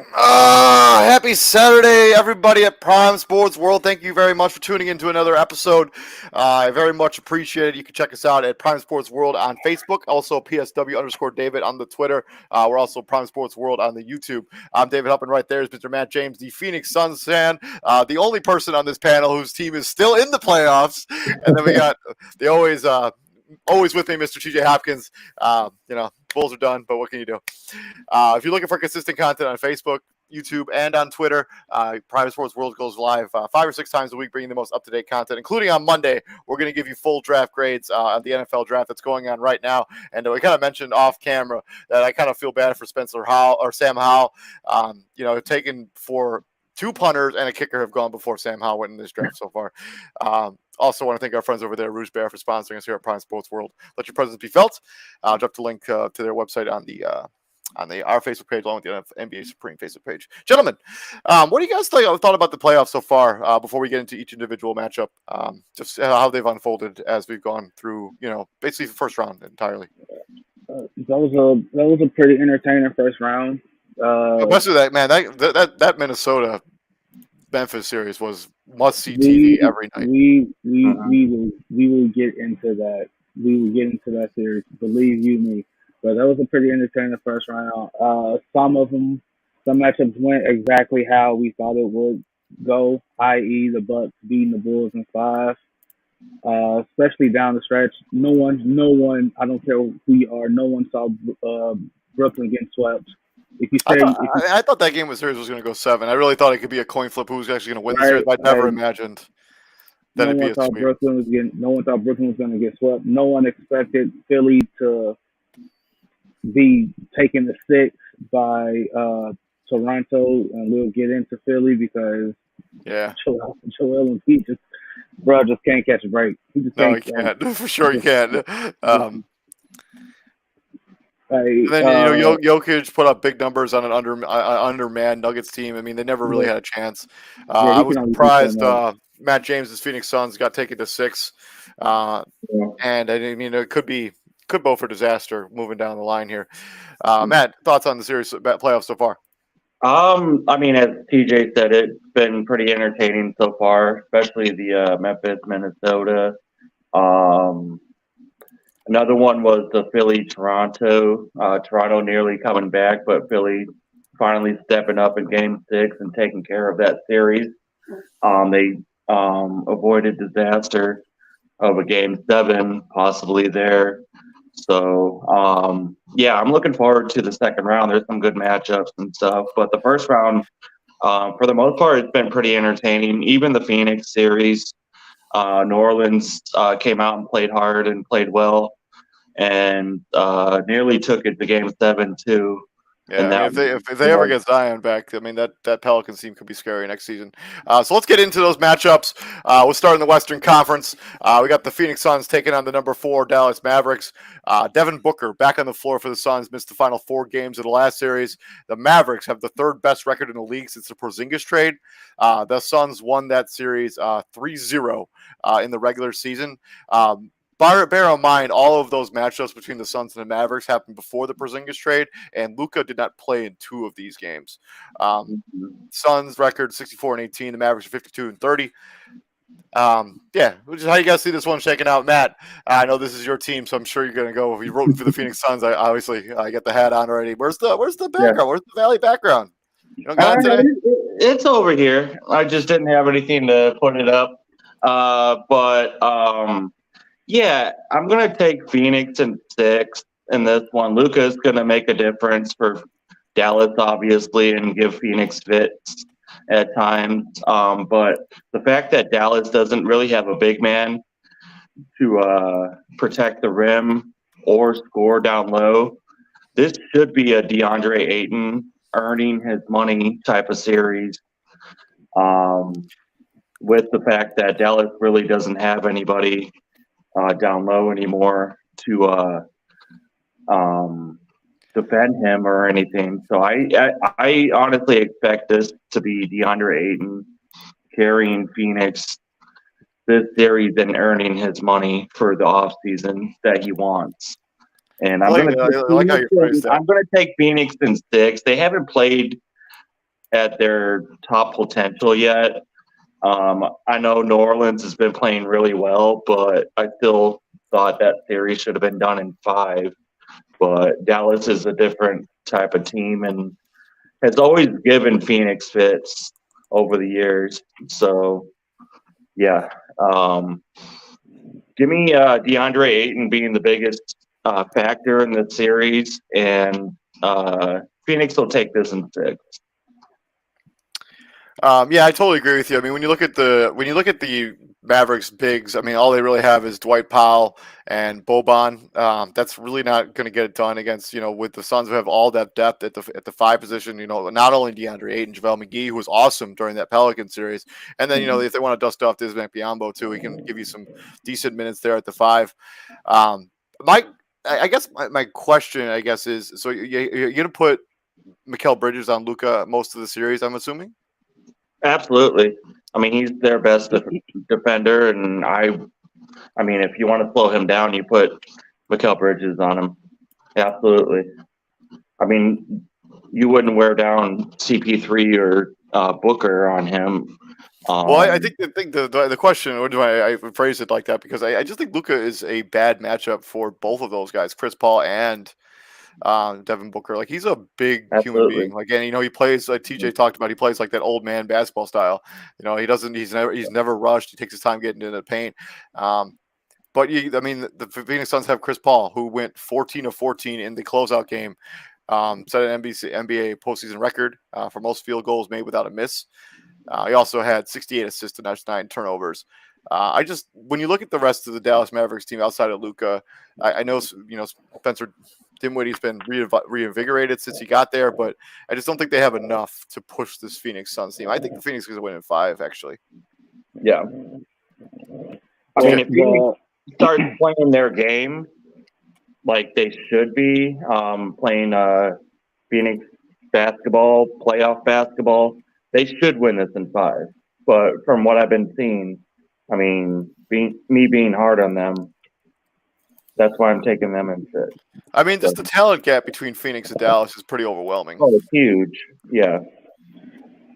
Happy Saturday, everybody at Prime Sports World. Thank you very much for tuning in to another episode. I very much appreciate it. You can check us out at Prime Sports World on Facebook, also PSW_David on the Twitter. We're also Prime Sports World on the YouTube. I'm David Hupp, and right there is Mr. Matt James, the Phoenix Suns fan, the only person on this panel whose team is still in the playoffs. And then we got the always with me, Mr. TJ Hopkins. Bulls are done, but what can you do? If you're looking for consistent content on Facebook, YouTube, and on Twitter, Private Sports World goes live 5 or 6 times a week, bringing the most up-to-date content, including on Monday. We're going to give you full draft grades of the NFL draft that's going on right now. And we kind of mentioned off camera that I kind of feel bad for Spencer Howell or Sam Howell, taken for 2 punters and a kicker have gone before Sam Howell went in this draft so far. Also want to thank our friends over there at Rouge Bear for sponsoring us here at Prime Sports World. Let your presence be felt. I'll drop the link to their website on our Facebook page, along with the NBA Supreme Facebook page. Gentlemen, what do you guys thought about the playoffs so far? Before we get into each individual matchup, just how they've unfolded as we've gone through, basically the first round entirely. That was a pretty entertaining first round. Especially that man, that Minnesota Memphis series was must see TV every night. We will get into that. We will get into that series. Believe you me. But that was a pretty entertaining first round. Some matchups went exactly how we thought it would go, i.e., the Bucks beating the Bulls in 5. Especially down the stretch. No one. I don't care who you are. No one saw Brooklyn getting swept. I thought that series was going to go 7. I really thought it could be a coin flip who was actually going to win the series. I never imagined that it'd be a sweep. No one thought Brooklyn was going to get swept. No one expected Philly to be taken to 6 by Toronto, and we'll get into Philly because Joel Embiid just can't catch a break. He can't. For sure, he can't. And then Jokic put up big numbers on an undermanned Nuggets team. I mean, they never really had a chance. I was surprised Matt James' Phoenix Suns got taken to 6, and I mean it could both for disaster moving down the line here. Matt, thoughts on the series playoffs so far? I mean, as TJ said, it's been pretty entertaining so far, especially the Memphis, Minnesota. Another one was the Philly-Toronto. Toronto nearly coming back, but Philly finally stepping up in Game 6 and taking care of that series. They avoided disaster of a Game 7 possibly there. So, I'm looking forward to the second round. There's some good matchups and stuff. But the first round, for the most part, it's been pretty entertaining. Even the Phoenix series, New Orleans came out and played hard and played well, and nearly took it to Game 7 too. Yeah, if they ever get Zion back, I mean that Pelicans team could be scary next season. So let's get into those matchups. We'll start in the Western Conference. We got the Phoenix Suns taking on the number 4 Dallas Mavericks. Devin Booker back on the floor for the Suns, missed the final 4 games of the last series. The Mavericks have the 3rd best record in the league since the Porzingis trade. The Suns won that series 3-0 in the regular season. Bear in mind, all of those matchups between the Suns and the Mavericks happened before the Porzingis trade, and Luka did not play in 2 of these games. Suns record 64-18, the Mavericks are 52-30. Which is how you guys see this one shaking out. Matt, I know this is your team, so I'm sure you're going to go. If you're rooting for the Phoenix Suns, I get the hat on already. Where's the background? Yeah. Where's the Valley background? You don't got it today? It's over here. I just didn't have anything to put it up. I'm going to take Phoenix in 6 in this one. Luka's going to make a difference for Dallas, obviously, and give Phoenix fits at times. But the fact that Dallas doesn't really have a big man to protect the rim or score down low, this should be a DeAndre Ayton earning his money type of series. With the fact that Dallas really doesn't have anybody down low anymore to defend him or anything. So I honestly expect this to be DeAndre Ayton carrying Phoenix this series and earning his money for the offseason that he wants. And I'm going to take Phoenix in 6. They haven't played at their top potential yet. I know New Orleans has been playing really well, but I still thought that series should have been done in 5. But Dallas is a different type of team and has always given Phoenix fits over the years. So, yeah. Give me DeAndre Ayton being the biggest factor in the series, and Phoenix will take this in 6. Yeah, I totally agree with you. I mean, when you look at the Mavericks bigs, I mean, all they really have is Dwight Powell and Boban. That's really not going to get it done against, with the Suns who have all that depth at the 5 position. Not only DeAndre Ayton, JaVale McGee, who was awesome during that Pelican series, and then if they want to dust off Bismack Biyombo too, he can give you some decent minutes there at the 5. I guess my question, is, so you're going to put Mikal Bridges on Luka most of the series, I'm assuming? Absolutely. I mean, he's their best defender, and I mean, if you want to slow him down, you put Mikal Bridges on him. Absolutely. I mean, you wouldn't wear down CP3 or Booker on him. Well, I think the question, or do I phrase it like that, because I just think Luka is a bad matchup for both of those guys, Chris Paul and Devin Booker. Like, he's a big human being. Like, and he plays, like TJ talked about, he plays like that old man basketball style. He's never rushed. He takes his time getting into the paint. But the Phoenix Suns have Chris Paul, who went 14 of 14 in the closeout game, set an NBA postseason record for most field goals made without a miss. He also had 68 assists and 9 turnovers. When you look at the rest of the Dallas Mavericks team outside of Luka, I know Spencer Dinwiddie's been reinvigorated since he got there, but I just don't think they have enough to push this Phoenix Suns team. I think the Phoenix is going to win in 5, actually. Yeah. I mean, if Phoenix starts playing their game like they should be, playing Phoenix basketball, playoff basketball, they should win this in 5. But from what I've been seeing, I mean, being hard on them, that's why I'm taking them in 6. I mean, just the talent gap between Phoenix and Dallas is pretty overwhelming. Oh, it's huge. Yeah.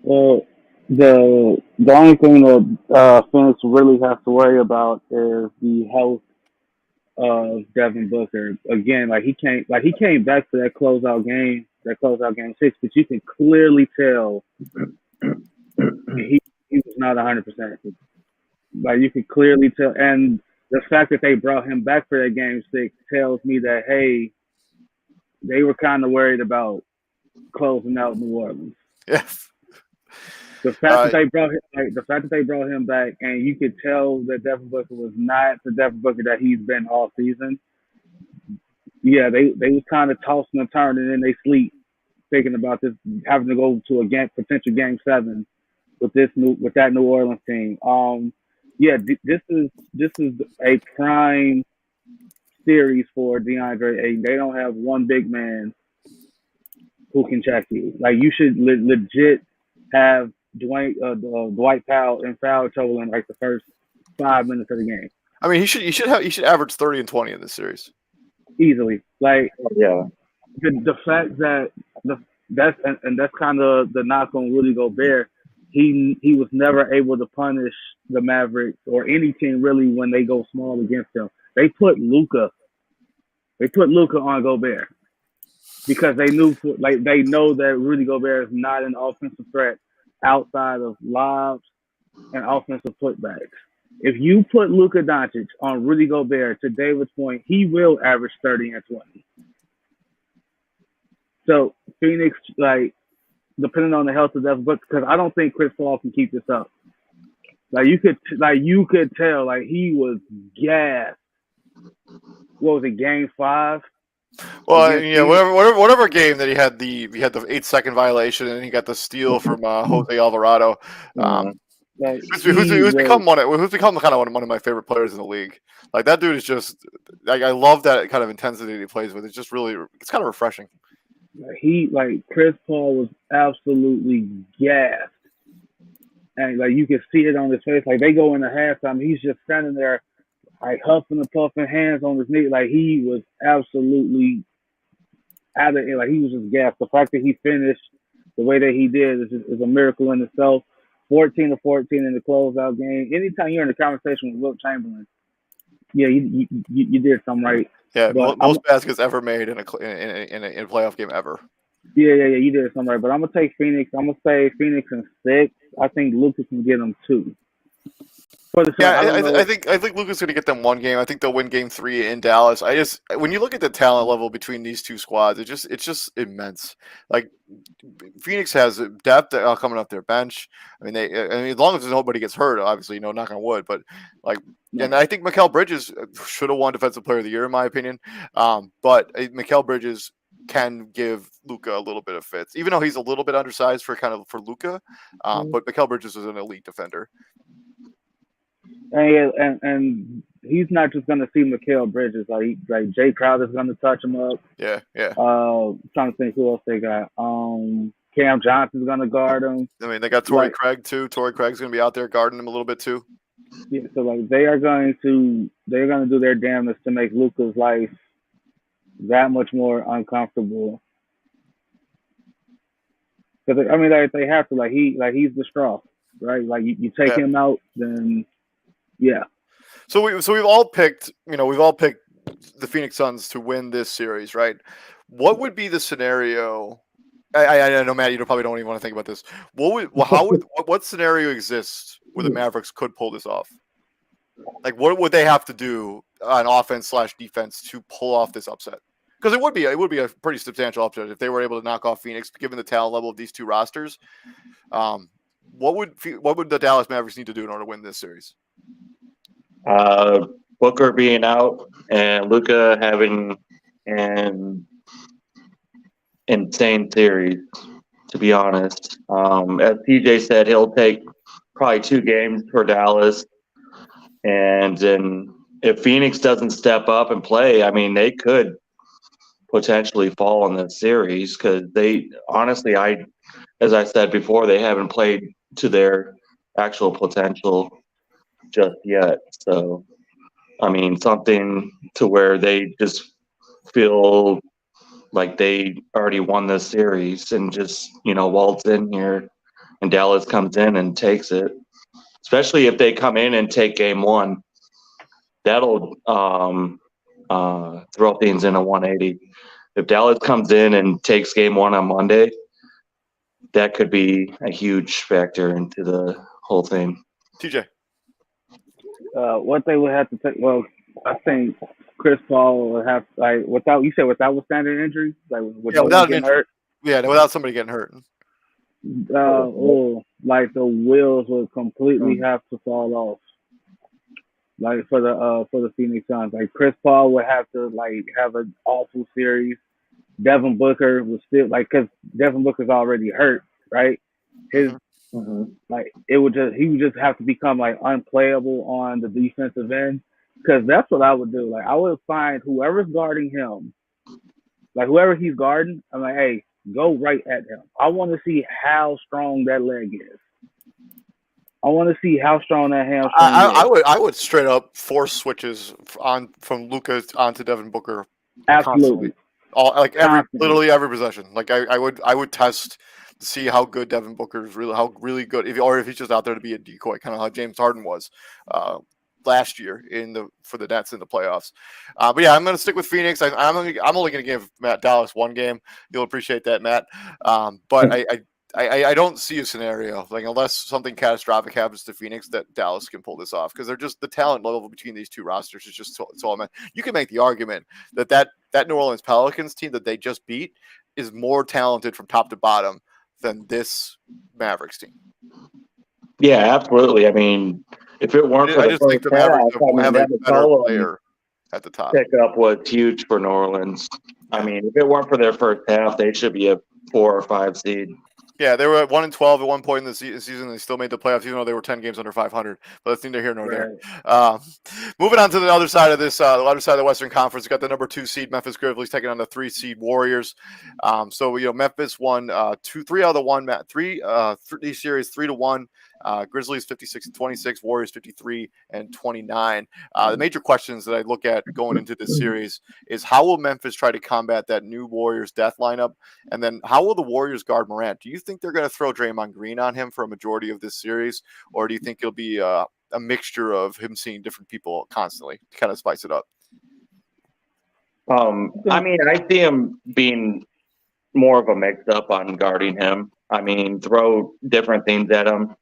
Well, the only thing that Phoenix really has to worry about is the health of Devin Booker. Again, he came back for that closeout game 6, but you can clearly tell he was not 100%. Like, you can clearly tell, and the fact that they brought him back for that game 6 tells me that, hey, they were kind of worried about closing out New Orleans. Yes. The fact that they brought him back, and you could tell that Devin Booker was not the Devin Booker that he's been all season. Yeah, they was kind of tossing and turning in their sleep, thinking about this, having to go to a potential game 7 with that New Orleans team. Yeah, this is a prime series for DeAndre Ayton. They don't have one big man who can check you. Like, you should legit have Dwight Powell in foul trouble in like the first 5 minutes of the game. I mean, he should average 30 and 20 in this series easily. Like, yeah, the fact that that's kind of the knock on Rudy Gobert. He was never able to punish the Mavericks or any team really when they go small against him. They put Luka on Gobert because they know that Rudy Gobert is not an offensive threat outside of lobs and offensive putbacks. If you put Luka Doncic on Rudy Gobert, to David's point, he will average 30 and 20. So Phoenix, depending on the health of Devin Booker, because I don't think Chris Paul can keep this up. You could tell, he was gassed. What was it, game 5? Well, yeah, whatever game that he had the 8-second violation and he got the steal from Jose Alvarado. Who's become kind of one of my favorite players in the league. Like, that dude is just, I love that kind of intensity that he plays with. It's just really, it's kind of refreshing. Chris Paul was absolutely gassed. And you can see it on his face. They go into halftime, he's just standing there, huffing and puffing, hands on his knee. He was absolutely out of it. He was just gassed. The fact that he finished the way that he did is a miracle in itself. 14-14 in the closeout game. Anytime you're in a conversation with Wilt Chamberlain, yeah, you did something right. Yeah, But most baskets ever made in a playoff game ever. Yeah, you did something right. But I'm gonna take Phoenix. I'm gonna say Phoenix in 6. I think Lucas can get them 2. For the Yeah, I I think Luka's going to get them one game. I think they'll win game 3 in Dallas. When you look at the talent level between these two squads, it's just immense. Like Phoenix has depth coming off their bench. I mean, as long as nobody gets hurt, obviously, knock on wood. But like, and I think Mikal Bridges should have won Defensive Player of the Year in my opinion. But Mikal Bridges can give Luka a little bit of fits, even though he's a little bit undersized for Luka. But Mikal Bridges is an elite defender. And he's not just gonna see Mikal Bridges. Like Jay Crowder's gonna touch him up. Yeah. Trying to think who else they got. Cam Johnson's gonna guard him. I mean, they got Torrey Craig too. Torrey Craig's gonna be out there guarding him a little bit too. Yeah, so like they're gonna do their damnedest to make Luka's life that much more uncomfortable. Because I mean, they have to. He's the straw, right? Like you take him out, then yeah. So we've all picked the Phoenix Suns to win this series, right? What would be the scenario? I know, Matt, you probably don't even want to think about this. What scenario exists where the Mavericks could pull this off? Like, what would they have to do on offense / defense to pull off this upset? Because it would be a pretty substantial upset if they were able to knock off Phoenix, given the talent level of these two rosters. What would the Dallas Mavericks need to do in order to win this series? Booker being out and Luka having an insane series, to be honest. As TJ said, he'll take probably 2 games for Dallas. And then if Phoenix doesn't step up and play, I mean, they could potentially fall in this series because they honestly, as I said before, they haven't played to their actual potential just yet. So, I mean, something to where they just feel like they already won this series and just, waltz in here and Dallas comes in and takes it. Especially if they come in and take game 1. That'll throw things in a 180. If Dallas comes in and takes game 1 on Monday, that could be a huge factor into the whole thing. TJ. What they would have to take, well, I think Chris Paul would have, withstanding injuries, without getting hurt. Yeah, without somebody getting hurt. The wheels would completely have to fall off. Like for the Phoenix Suns, like Chris Paul would have to have an awful series. Devin Booker was still because Devin Booker's already hurt, right? He would just have to become unplayable on the defensive end, because that's what I would do. Like I would find whoever's guarding him, whoever he's guarding, I'm like, hey, go right at him. I want to see how strong that leg is. I want to see how strong that hamstring is. I would straight up force switches from Luka onto Devin Booker. Absolutely. Literally every possession. I would test to see how good Devin Booker is, really good, if he's just out there to be a decoy, kind of how James Harden was last year for the Nets in the playoffs. But yeah, I'm going to stick with Phoenix. I'm only going to give Matt Dallas one game. You'll appreciate that, Matt. But I don't see a scenario unless something catastrophic happens to Phoenix that Dallas can pull this off, because they're just, the talent level between these two rosters is just so immense. You can make the argument that New Orleans Pelicans team that they just beat is more talented from top to bottom than this Mavericks team. Yeah, absolutely. I mean, if it weren't for I just think the Mavericks have a better player at the top. Pickup was huge for New Orleans. I mean, if it weren't for their first half, they should be a 4 or 5 seed. Yeah, they were at 1-12 at one point in the season. They still made the playoffs, even though they were 10 games under 500. But that's neither here nor there. Moving on to the other side of this, the other side of the Western Conference, we got the number 2 seed Memphis Grizzlies taking on the 3 seed Warriors. Memphis won 3 out of the 3 series 3-1. Grizzlies 56-26, Warriors 53-29. The major questions that I look at going into this series is how will Memphis try to combat that new Warriors death lineup, and then how will the Warriors guard Morant? Do you think they're going to throw Draymond Green on him for a majority of this series, or do you think it'll be a mixture of him seeing different people constantly to kind of spice it up? I mean, I see him being more of a mix-up on guarding him. I mean, throw different things at him,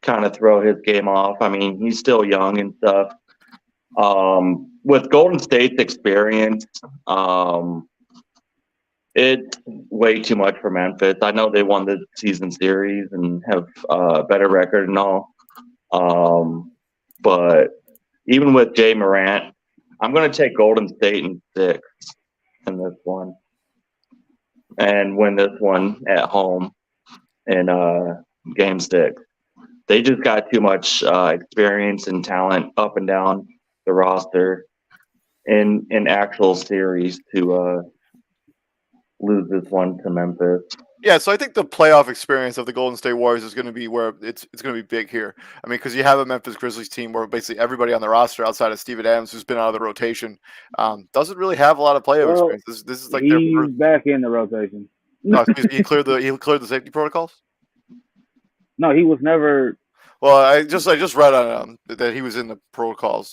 kind of throw his game off. I mean, he's still young and stuff. With Golden State's experience, it's way too much for Memphis. I know they won the season series and have a better record and all. But even with Jay Morant, I'm going to take Golden State in 6 in this one and win this one at home in game 6. They just got too much experience and talent up and down the roster in actual series to lose this one to Memphis. Yeah, so I think the playoff experience of the Golden State Warriors is going to be where it's going to be big here. I mean, because you have a Memphis Grizzlies team where basically everybody on the roster outside of Steven Adams, who's been out of the rotation, doesn't really have a lot of playoff experience. This is like he's back in the rotation. No, he cleared the safety protocols. No, he was never. Well, I just read on that he was in the protocols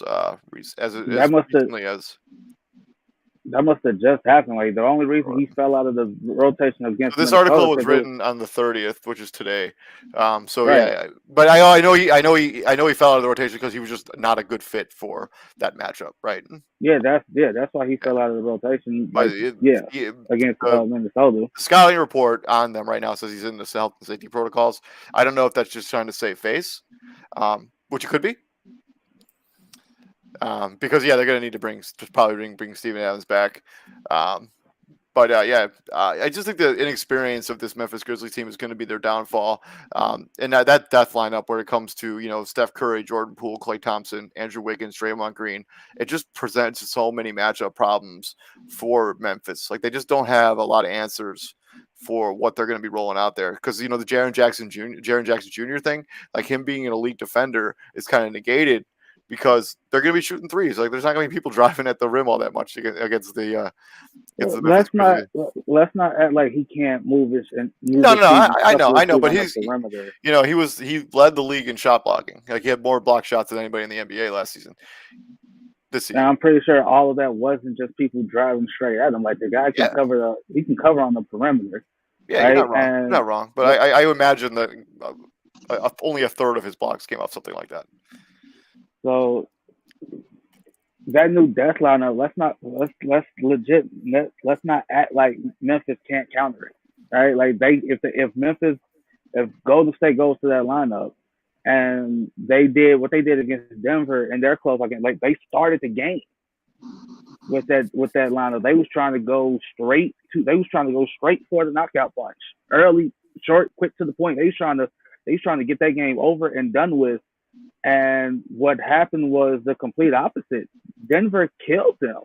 That must have just happened. Like the only reason he fell out of the rotation against this Minnesota article was written on the 30th, which is today. Right. Yeah, but I know he fell out of the rotation because he was just not a good fit for that matchup, right? Yeah, that's why he fell out of the rotation. Against Minnesota. The scouting report on them right now says he's in the health and safety protocols. I don't know if that's just trying to save face, which it could be. Because they're going to need to bring Steven Adams back. I just think the inexperience of this Memphis Grizzlies team is going to be their downfall. And that death lineup where it comes to, Steph Curry, Jordan Poole, Klay Thompson, Andrew Wiggins, Draymond Green, it just presents so many matchup problems for Memphis. Like they just don't have a lot of answers for what they're going to be rolling out there. Because, the Jaren Jackson Jr. thing, like him being an elite defender is kind of negated because they're going to be shooting threes. Like there's not going to be people driving at the rim all that much against the. Let's not act like he can't move his. I know, but he led the league in shot blocking. Like he had more block shots than anybody in the NBA last season. This season, and I'm pretty sure all of that wasn't just people driving straight at him. Like the guy can cover he can cover on the perimeter. Yeah, right? You're not wrong. But I imagine that only a third of his blocks came off something like that. So that new death lineup, let's not act like Memphis can't counter it, right? Like if Golden State goes to that lineup and they did what they did against Denver in their close game, like they started the game with that lineup. They was trying to go straight for the knockout punch, early, short, quick to the point. They was trying to get that game over and done with. And what happened was the complete opposite. Denver killed them.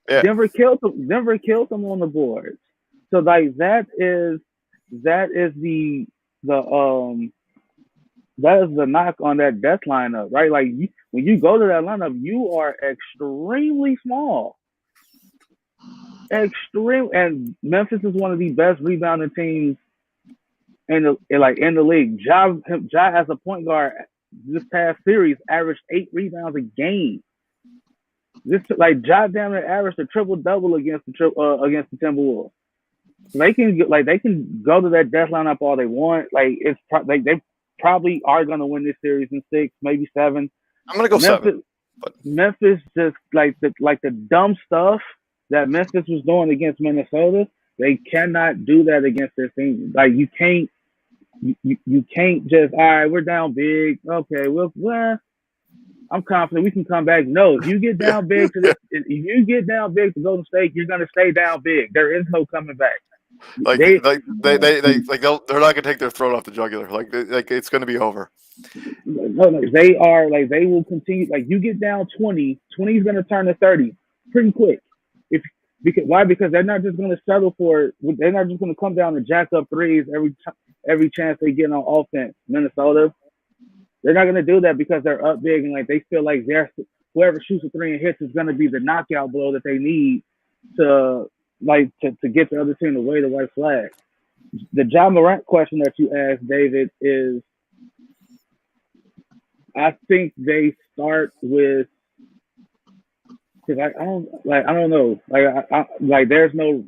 Yeah. Denver killed them on the boards. So like that is the knock on that death lineup, right? Like when you go to that lineup, you are extremely small. And Memphis is one of the best rebounding teams in the league. Ja as a point guard this past series averaged 8 rebounds a game. Ja damn near averaged a triple double against the Timberwolves. They can go to that death lineup all they want. Like they probably are gonna win this series in 6, maybe 7. I'm gonna go 7. Memphis just like the dumb stuff that Memphis was doing against Minnesota. They cannot do that against their team. Like you can't. You can't just, all right, we're down big. Okay, well, I'm confident we can come back. No, if you get down big to Golden State, you're gonna stay down big. There is no coming back. They're not gonna take their throat off the jugular. Like it's gonna be over. No, they are they will continue. Like you get down 20 is gonna turn to 30 pretty quick. Why? Because they're not just gonna settle for it. They're not just gonna come down and jack up threes every chance they get on offense. Minnesota, they're not going to do that because they're up big and they feel like whoever shoots a 3 and hits is going to be the knockout blow that they need to get the other team to wave the white flag. the John Morant question that you asked, David, is I think they start with because I don't know like there's no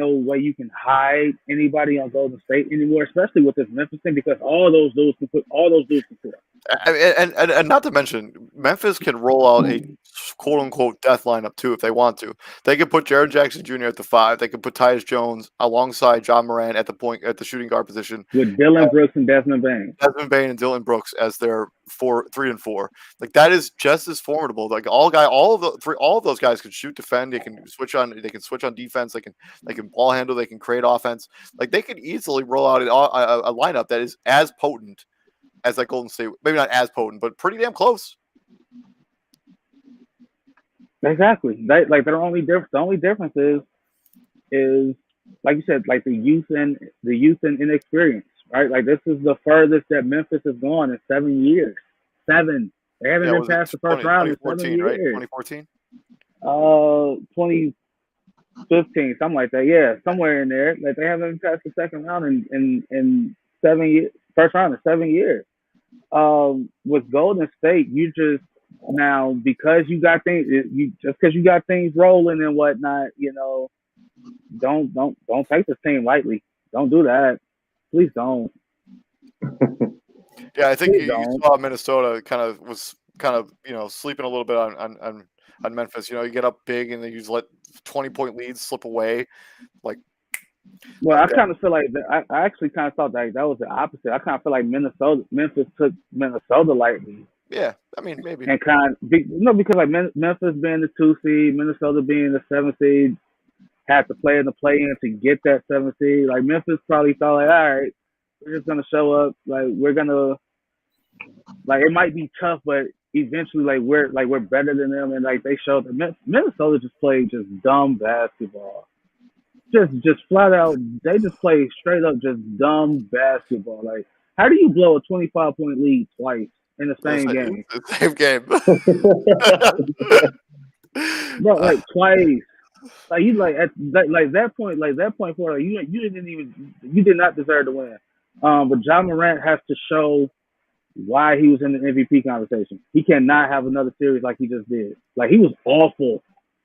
way you can hide anybody on Golden State anymore, especially with this Memphis thing because all those dudes can put up. And not to mention, Memphis can roll out a quote unquote death lineup too if they want to. They could put Jaren Jackson Jr. at the 5. They could put Tyus Jones alongside John Moran at the shooting guard position With Dylan Brooks and Desmond Bain. Desmond Bain and Dylan Brooks as their 3 and 4. Like that is just as formidable. Like all of those guys can shoot, defend. They can switch on defense. They can ball handle. They can create offense. Like they could easily roll out a lineup that is as potent as like Golden State. Maybe not as potent, but pretty damn close. Exactly. The only difference is like you said, like the youth and inexperience, right? Like this is the furthest that Memphis has gone in 7 years. 7. They haven't been past the first round in 7 years. Right? 2014. 2015, something like that. Yeah, somewhere in there. Like they haven't been past the second round in 7 years. First round in 7 years. With Golden State, you just now because you got things rolling and whatnot, don't take this team lightly. Don't do that. Please don't. Yeah, I think you saw Minnesota kind of sleeping a little bit on Memphis. You get up big and then you just let 20-point leads slip away. Like, well, I kind of feel like I actually kind of thought that was the opposite. I kind of feel like Memphis took Minnesota lightly. Yeah, I mean maybe. And because like Memphis being the 2 seed, Minnesota being the 7 seed, had to play in the play-in to get that 7 seed. Like Memphis probably thought like, all right, we're just gonna show up. Like we're gonna, like it might be tough, but eventually like we're better than them, and like they showed that Minnesota just played just dumb basketball. Just flat out, they just play straight up just dumb basketball. Like, how do you blow a 25-point lead twice in the same game? The same game, bro. Like twice. Like you at that point forward, like, you did not deserve to win. But John Morant has to show why he was in the MVP conversation. He cannot have another series like he just did. Like he was awful.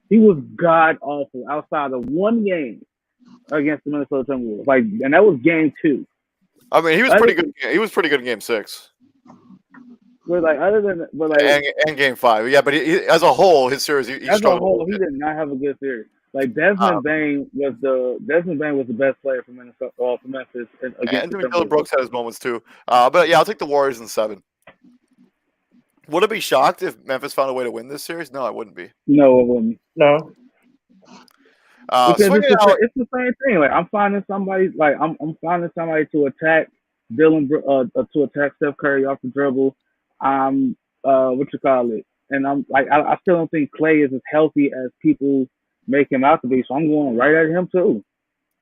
He was god awful outside of one game against the Minnesota Timberwolves. Like, and that was game 2. I mean, he was pretty good. He was pretty good in game 6. But like, and game 5, yeah. But he, as a whole, his series, he struggled. He did not have a good series. Like Desmond Bain was the best player for Minnesota, for Memphis. And Dylan Brooks had his moments too. But yeah, I'll take the Warriors in 7. Would it be shocked if Memphis found a way to win this series? No, I wouldn't be. No, it wouldn't. No. Because it's the same thing. Like I'm finding somebody to attack to attack Steph Curry off the dribble. And I'm like I still don't think Clay is as healthy as people make him out to be. So I'm going right at him too.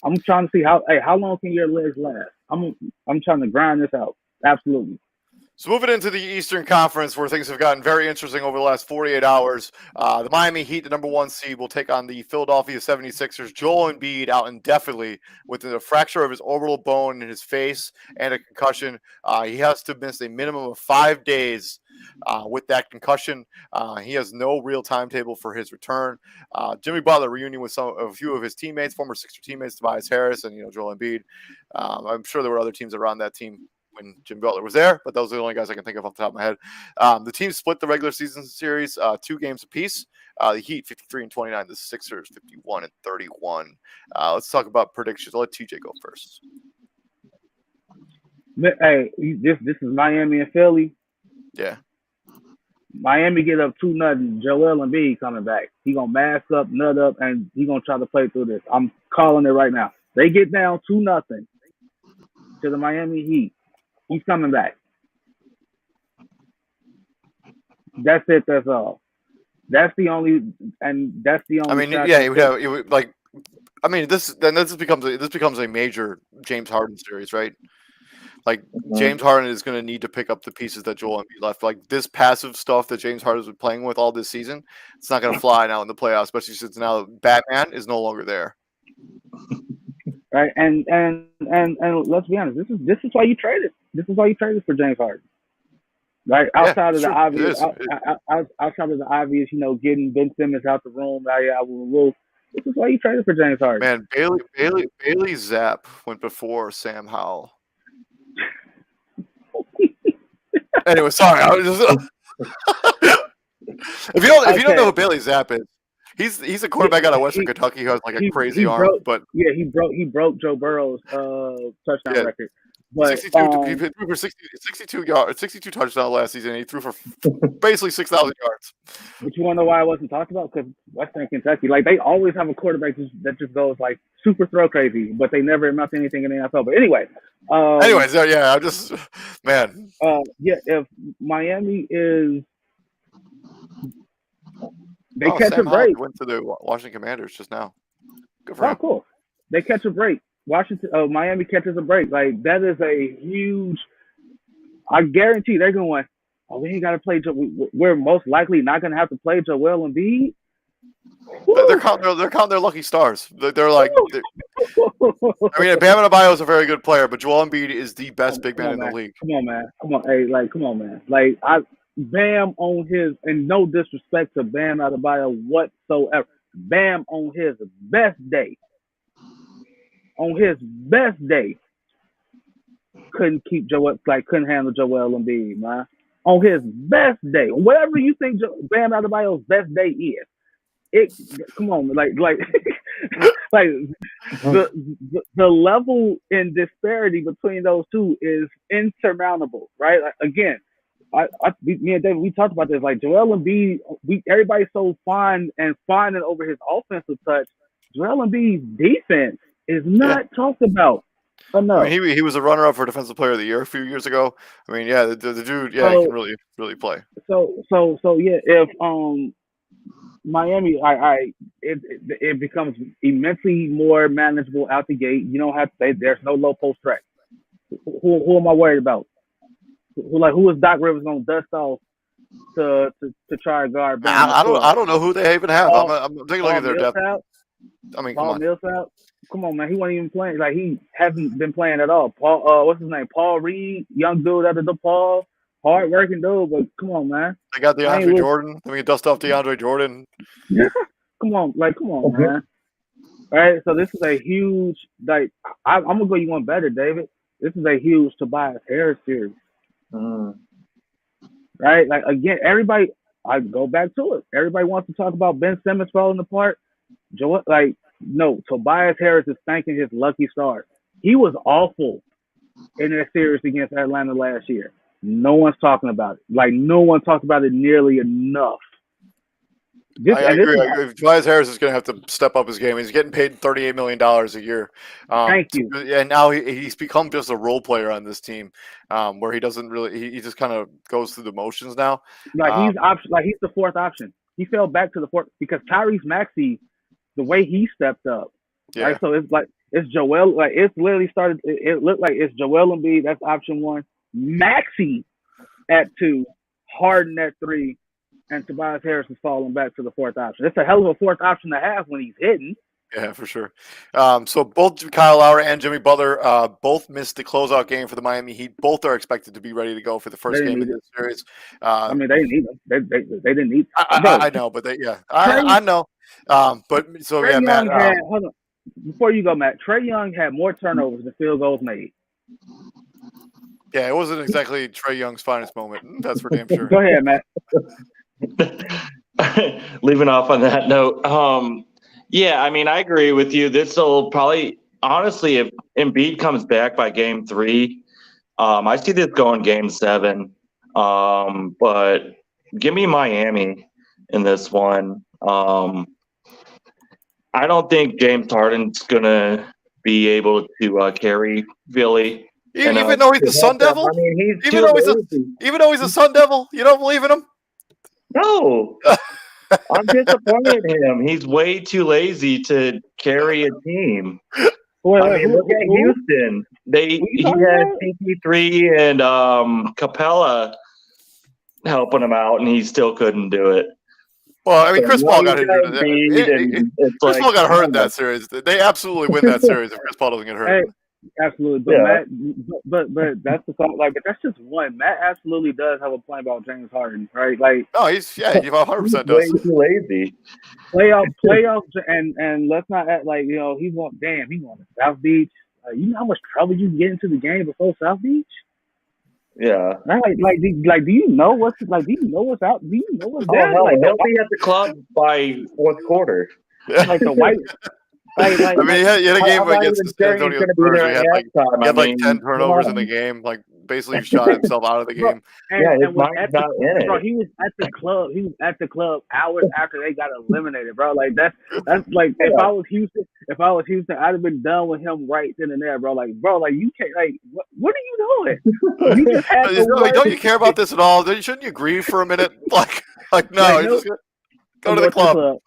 I'm trying to see how long can your legs last. I'm trying to grind this out. Absolutely. So moving into the Eastern Conference, where things have gotten very interesting over the last 48 hours, the Miami Heat, the number 1 seed, will take on the Philadelphia 76ers. Joel Embiid out indefinitely with a fracture of his orbital bone in his face and a concussion. He has to miss a minimum of 5 days with that concussion. He has no real timetable for his return. Jimmy Butler reunion with a few of his teammates, former Sixer teammates, Tobias Harris and Joel Embiid. I'm sure there were other teams around that team when Jimmy Butler was there, but those are the only guys I can think of off the top of my head. The team split the regular season series 2 games apiece. The Heat 53-29, the Sixers 51-31. Let's talk about predictions. I'll let TJ go first. Hey, this is Miami and Philly. Yeah. Miami get up 2-0. Joel Embiid coming back. He gonna mask up, nut up, and he gonna try to play through this. I'm calling it right now. They get down 2-0 to the Miami Heat. He's coming back. That's it. That's all. That's the only. I mean, yeah, it would like. I mean, this becomes a major James Harden series, right? Like James Harden is going to need to pick up the pieces that Joel Embiid left. Like this passive stuff that James Harden has been playing with all this season, it's not going to fly now in the playoffs, especially since now Batman is no longer there. right? And let's be honest, this is why you traded. This is why you traded for James Harden. Right, Yeah, outside of the sure. obvious, outside of the obvious, getting Ben Simmons out the room. This is why you traded for James Harden. Man, Bailey Zapp went before Sam Howell. Anyway, sorry. I was just if you don't know who Bailey Zapp is, he's a quarterback out of Western Kentucky who has like a crazy arm. But he broke Joe Burrow's touchdown record. But 62, he threw for 62 yards, 62 touchdowns last season. And he threw for basically 6,000 yards. But you want to know why I wasn't talked about? Because Western Kentucky, like they always have a quarterback that just goes like super throw crazy, but they never amount to anything in the NFL. But anyway. Anyways, yeah, I'm just man. If Miami is, they catch Sam a break. Howell went to the Washington Commanders just now. Good for him. Cool. They catch a break. Miami catches a break. Like that is a huge. I guarantee they're going. Oh, we ain't got to play. We're most likely not going to have to play Joel Embiid. They're counting their lucky stars. They're like. I mean, Bam Adebayo is a very good player, but Joel Embiid is the best big man in the league. Come on, man. Hey, come on, man. Like Bam on his, and no disrespect to Bam Adebayo whatsoever. Bam on his best day. Couldn't handle Joel Embiid, man. On his best day, whatever you think Bam Adebayo's best day is, come on, like the level in disparity between those two is insurmountable, right? Like, again, me and David, we talked about this. Like Joel Embiid, everybody's so fawning over his offensive touch. Joel Embiid's defense is not talked about enough. I mean, he was a runner-up for Defensive Player of the Year a few years ago. I mean, yeah, the dude, he can really play. So yeah, if Miami, it becomes immensely more manageable out the gate. You don't have to say there's no low post threat. Who am I worried about? Who is Doc Rivers gonna dust off to try to guard? I don't know who they even have. I'm taking a look at their depth. I mean, come on. Millsap? Come on, man. He wasn't even playing. Like he hasn't been playing at all. Paul, what's his name? Paul Reed, young dude out of DePaul, hard working dude. But come on, man. They got DeAndre Jordan. I mean, dust off DeAndre Jordan. Yeah. Come on, man. All right. So this is a huge. Like I'm gonna go you one better, David. This is a huge Tobias Harris series. Right? Like again, everybody. I go back to it. Everybody wants to talk about Ben Simmons falling apart. No, Tobias Harris is thanking his lucky stars. He was awful in that series against Atlanta last year. No one's talking about it. Like, no one talked about it nearly enough. I agree. Tobias Harris is going to have to step up his game. He's getting paid $38 million a year. Thank you. And now he's become just a role player on this team, where he doesn't really. He just kind of goes through the motions now. He's the fourth option. He fell back to the fourth because Tyrese Maxey, the way he stepped up. Yeah. Right? So it's Joel. Like it's literally started. It looked like it's Joel Embiid. That's option one. Maxey at 2, Harden at 3. And Tobias Harris is falling back to the fourth option. It's a hell of a fourth option to have when he's hitting. Yeah, for sure. So both Kyle Lowry and Jimmy Butler both missed the closeout game for the Miami Heat. Both are expected to be ready to go for the first game of this series. I mean, they didn't need them. They didn't need them. I know, but I know. But so Trae yeah, Matt. Hold on. Before you go, Matt, Trae Young had more turnovers than field goals made. Yeah, it wasn't exactly Trae Young's finest moment. That's for damn sure. Go ahead, Matt. Leaving off on that note, yeah, I mean, I agree with you. This will probably, honestly, if Embiid comes back by game 3, I see this going game 7. But give me Miami in this one. I don't think James Harden's gonna be able to carry Philly. Even though he's the Sun Devil? I mean, even though he's a Sun Devil, you don't believe in him? No. I'm disappointed in him. He's way too lazy to carry a team. Look at Houston. He had CP3 and Capella helping him out, and he still couldn't do it. Well, I mean, So Chris now Paul he's got injured. got Embiid, and it's Chris like, Paul got hurt in yeah, that series. They absolutely win that series if Chris Paul doesn't get hurt. Hey, absolutely. But yeah, Matt, that's the thought. Like, but that's just one. Matt absolutely does have a point about James Harden, right? Like, No, he 100% he's does. way too lazy. playoffs, and let's not act like he want. Damn, he going to South Beach. You know how much trouble you get into the game before South Beach? Yeah. Right? Do you know what's like? Do you know what's out? Do you know what's Oh there? no, Like he'll be at the club by fourth quarter. the white. Like, I mean, he had a game I'm not against even the San sure he's Antonio going to be Spurs. there He at halftime. had I like mean, 10 turnovers in the game. Like, basically shot himself out of the game. yeah, his was mind's not in bro, it. he was at the club. He was at the club hours after they got eliminated, bro. Like that's like if I was Houston, I'd have been done with him right then and there, bro. Like you can't what are you doing? You just had Don't you care about this at all? Shouldn't you grieve for a minute? Like no, Like, you no, just go to the club.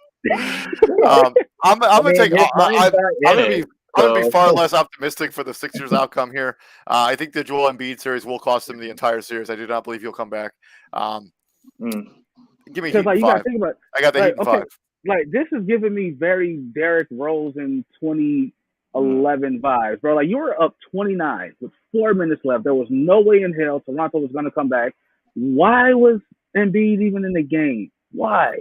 I'm gonna take. his mind's not in it. I'm gonna be So, far less optimistic for the Sixers' outcome here. I think the Joel Embiid series will cost him the entire series. I do not believe he'll come back. Give me Heat like in you gotta 5. think about I got the Heat in 5. Like this is giving me very Derrick Rose in 2011 vibes, bro. Like you were up 29 with 4 minutes left. There was no way in hell Toronto was gonna come back. Why was Embiid even in the game? Why?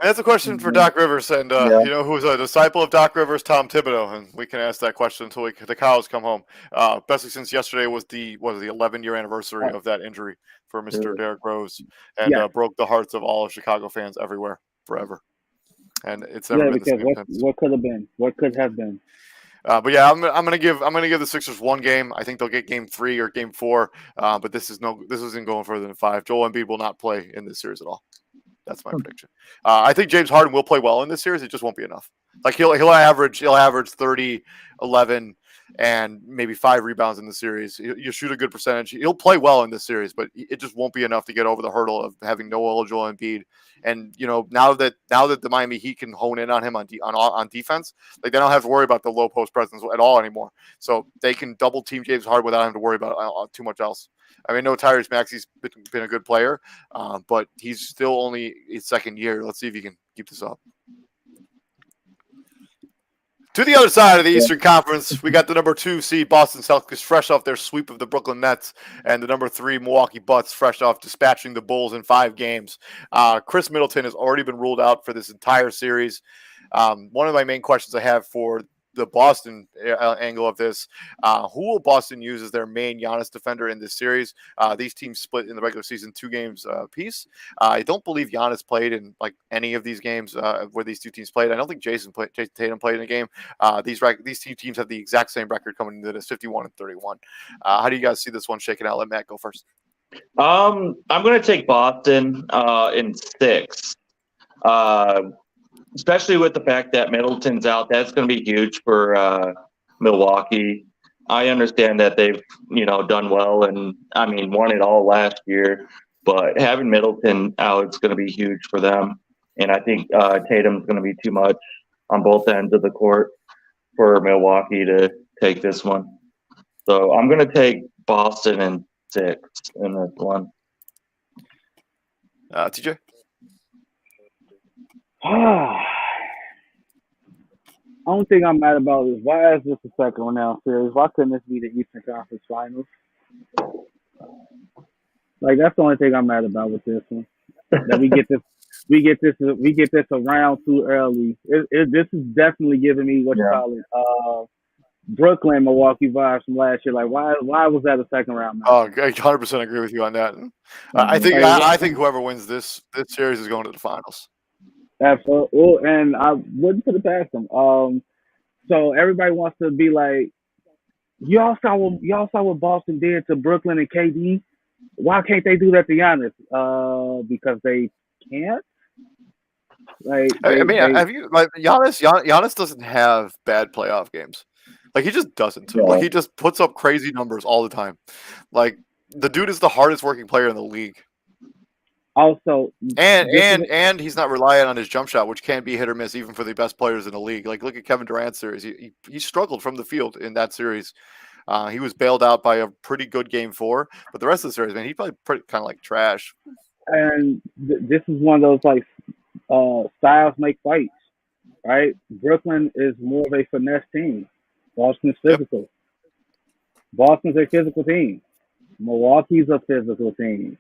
That's a question for Doc Rivers, and you know who's a disciple of Doc Rivers, Tom Thibodeau, and we can ask that question until the cows come home. Especially since yesterday was the 11-year anniversary of that injury for Mr. Derrick Rose, and broke the hearts of all of Chicago fans everywhere forever. And it's never been the same since. What could have been? What could have been? But yeah, I'm gonna give the Sixers one game. I think they'll get game 3 or game 4. But this isn't going further than 5. Joel Embiid will not play in this series at all. That's my prediction. I think James Harden will play well in this series. It just won't be enough. Like he'll average 30, 11, and maybe 5 rebounds in the series. He'll shoot a good percentage. He'll play well in this series, but it just won't be enough to get over the hurdle of having no eligible Embiid. And now that the Miami Heat can hone in on him on defense, like they don't have to worry about the low post presence at all anymore. So they can double team James Harden without having to worry about too much else. I mean, no, Tyrese Maxey's been a good player, but he's still only his second year. Let's see if he can keep this up. To the other side of the Eastern Conference, we got the number 2 seed Boston Celtics fresh off their sweep of the Brooklyn Nets, and the number 3 Milwaukee Bucks fresh off dispatching the Bulls in 5 games. Chris Middleton has already been ruled out for this entire series. One of my main questions I have for the Boston angle of this, who will Boston use as their main Giannis defender in this series? These teams split in the regular season 2 games apiece. I don't believe Giannis played in like any of these games where these two teams played. I don't think Jason Tatum played in a game. These 2 teams have the exact same record coming into this, 51-31. How do you guys see this one shaking out? Let Matt go first. I'm going to take Boston in 6. Especially with the fact that Middleton's out, that's going to be huge for Milwaukee. I understand that they've, done well and, won it all last year. But having Middleton out is going to be huge for them. And I think Tatum's going to be too much on both ends of the court for Milwaukee to take this one. So I'm going to take Boston in 6 in this one. TJ? Only thing I'm mad about is why is this the second one now series? Why couldn't this be the Eastern Conference Finals? Like that's the only thing I'm mad about with this one. That we get this around too early. This is definitely giving me what you call it, Brooklyn, Milwaukee vibes from last year. Like why was that a second round match? Oh, I 100% agree with you on that. I think whoever wins this series is going to the finals. Absolutely, and I wouldn't put it past them. So everybody wants to be like, y'all saw what Boston did to Brooklyn and KD. Why can't they do that to Giannis? Because they can't. Have you like Giannis doesn't have bad playoff games. Like he just doesn't. Yeah. Like he just puts up crazy numbers all the time. Like the dude is the hardest working player in the league. Also, and he's not relying on his jump shot, which can be hit or miss even for the best players in the league. Like look at Kevin Durant's series; he struggled from the field in that series. He was bailed out by a pretty good game 4, but the rest of the series, man, he played pretty kind of like trash. And this is one of those like styles make fights, right? Brooklyn is more of a finesse team. Boston's Yep. physical. Boston's a physical team. Milwaukee's a physical team.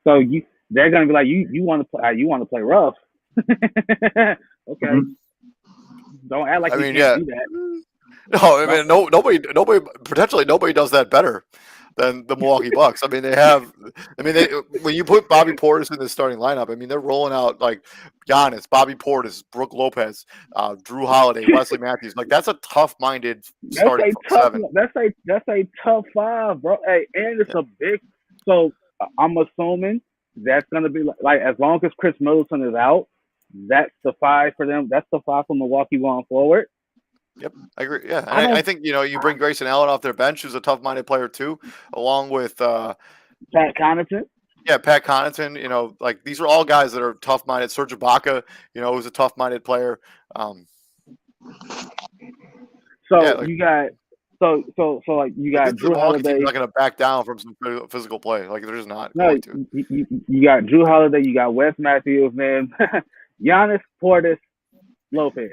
So they're gonna be like, you want to play rough. Okay, Mhm. don't act like I we mean, can't yeah. do that. No, I Don't, mean, nobody, potentially nobody does that better than the Milwaukee Bucks. I mean, when you put Bobby Portis in the starting lineup, I mean, they're rolling out like Giannis, Bobby Portis, Brooke Lopez, Drew Holiday, Wesley Matthews. Like that's a tough-minded that's starting a front tough. seven. That's a tough five, bro. Hey, and it's Yeah. a big. So I'm assuming that's gonna be like as long as Chris Middleton is out, that's the five for them. That's the five for Milwaukee going forward. Yep, I agree. Yeah, and I I don't. think you bring Grayson Allen off their bench, who's a tough-minded player too, along with Pat Connaughton. Pat Connaughton. Like these are all guys that are tough-minded. Serge Ibaka, who's a tough-minded player. Um, yeah, So like you got so like you this got is the Drew Milwaukee team's Holiday. not going to back down from some physical play. Like they're just not No, going to. you got Drew Holiday. You got Wes Matthews, man. Giannis Portis Lopez.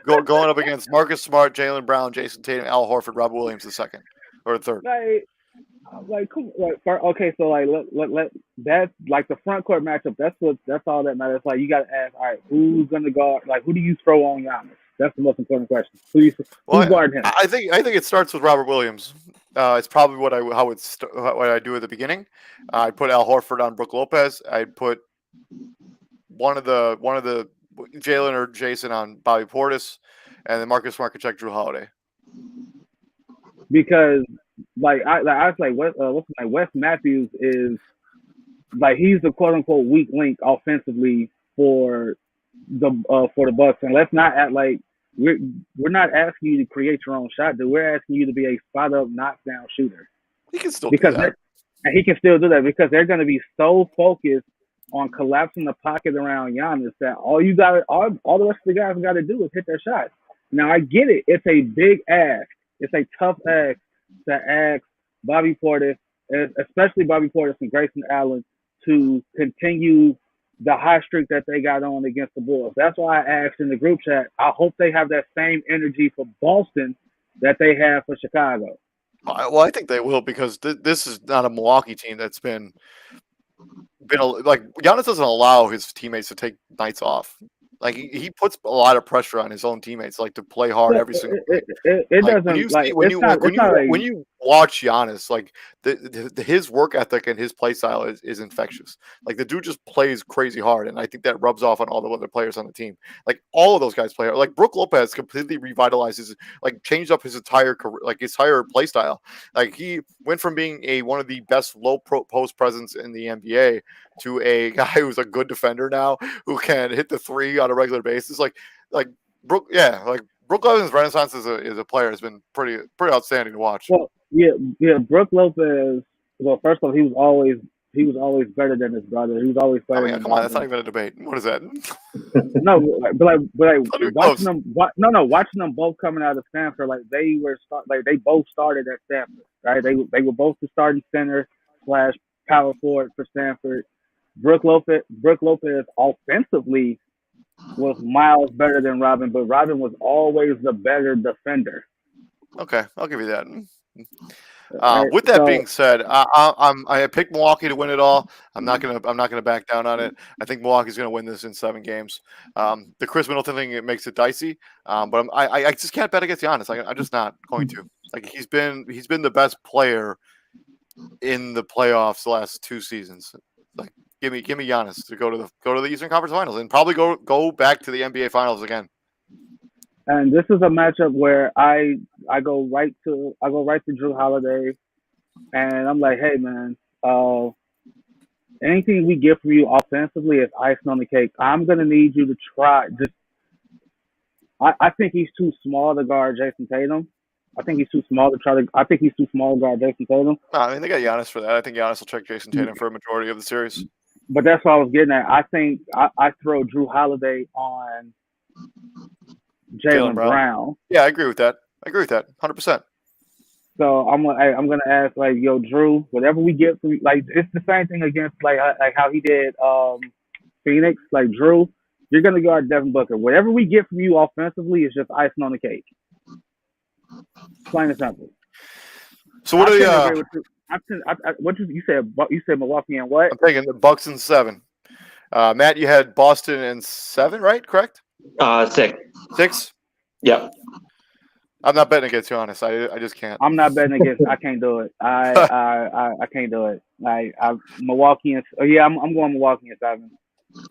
Going up against Marcus Smart, Jalen Brown, Jason Tatum, Al Horford, Rob Williams the second or the third. like come on, okay, so like let that's like the front court matchup. That's all that matters. Like you got to ask, all right, who's gonna guard? Like who do you throw on Giannis? That's the most important question. Who's guarding him? I think it starts with Robert Williams. It's probably what I do at the beginning. I put Al Horford on Brooke Lopez. I put one of the Jalen or Jason on Bobby Portis, and then Marcus Smart could check Drew Holiday. Because I was like what's my Wes Matthews is like he's the quote unquote weak link offensively for the Bucks, and let's not act like we're not asking you to create your own shot, dude. We're asking you to be a spot up knockdown shooter He can still because do that. and he can still do that because they're going to be so focused on collapsing the pocket around Giannis that all the rest of the guys got to do is hit their shots. Now I get it; it's a big ask, it's a tough ask to ask Bobby Portis, especially Bobby Portis and Grayson Allen, to continue the high streak that they got on against the Bulls. That's why I asked in the group chat. I hope they have that same energy for Boston that they have for Chicago. Well, I think they will because this is not a Milwaukee team that's been like Giannis doesn't allow his teammates to take nights off. Like he puts a lot of pressure on his own teammates, like to play hard every single game. It Like doesn't like it's when you watch Giannis, like his work ethic and his play style is infectious. Like the dude just plays crazy hard, and I think that rubs off on all the other players on the team. Like all of those guys play hard. Like Brooke Lopez completely revitalized changed up his entire career, like his entire play style. Like he went from being one of the best post presence in the NBA to a guy who's a good defender now who can hit the three on a regular basis. Like Brooke, yeah, like Brooke Lopez's renaissance as a player has been pretty outstanding to watch. Well, yeah. Brooke Lopez. Well, first of all, he was always better than his brother. He was always better. Come on, that's not even a debate. What is that? No, but watching them. Watching them both coming out of Stanford, like they both started at Stanford, right? They were both the starting center / power forward for Stanford. Brooke Lopez offensively was miles better than Robin, but Robin was always the better defender. Okay, I'll give you that. Right? With that being said, I picked Milwaukee to win it all. I'm not gonna back down on it. I think Milwaukee's gonna win this in 7 games. The Chris Middleton thing, it makes it dicey, but I just can't bet against Giannis. I'm just not going to. Like he's been the best player in the playoffs the last 2 seasons. Like give me Giannis to go to the Eastern Conference Finals and probably go back to the NBA Finals again. And this is a matchup where I go right to Drew Holiday, and I'm like, hey man, anything we get from you offensively is icing on the cake. I'm gonna need you to try. I think he's too small to guard Jason Tatum. I think he's too small to guard Jason Tatum. I mean, they got Giannis for that. I think Giannis will check Jason Tatum for a majority of the series. But that's what I was getting at. I think I throw Drew Holiday on Jalen Brown. Yeah, I agree with that. 100%. So I'm gonna ask like, yo, Drew, whatever we get from like, it's the same thing against like how he did Phoenix. Like Drew, you're gonna guard Devin Booker. Whatever we get from you offensively is just icing on the cake. Plain and simple. So what I are couldn't the? agree with you. What you said? You said Milwaukee and what? I'm taking the Bucks in 7. Matt, you had Boston in 7, right? Correct? 6. 6. Yep. I'm not betting against you, honest. I just can't. I'm not betting against. I can't do it. I can't do it. Milwaukee and I'm going Milwaukee and 7.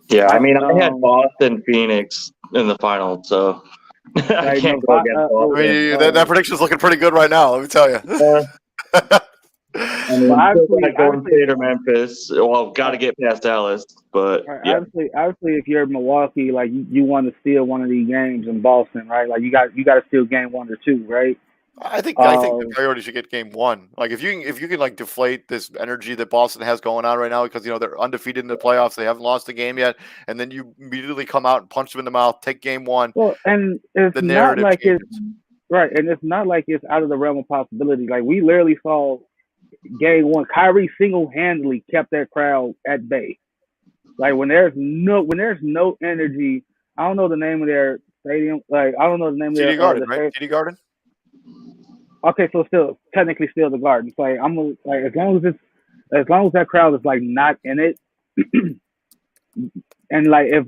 Yeah, I mean, I had Boston, Phoenix in the final, so I can't go against Boston. I mean, that prediction is looking pretty good right now. Let me tell you. I mean, obviously, Golden State or Memphis. Well, got to get past Dallas, but yeah. Obviously, if you're Milwaukee, like you want to steal one of these games in Boston, right? Like you got to steal game 1 or 2, right? I think the priority should get game 1. Like if you can like deflate this energy that Boston has going on right now, because they're undefeated in the playoffs, they haven't lost a game yet, and then you immediately come out and punch them in the mouth, take game 1. Well, and it's the not narrative like changes. it's right, and it's not like it's out of the realm of possibility. Like we literally saw game 1, Kyrie single-handedly kept that crowd at bay. Like when there's no energy, I don't know the name of their stadium. Like I don't know the name of their Garden, right? TD Garden. Okay, so still technically still the Garden. So like as long as that crowd is like not in it, and like as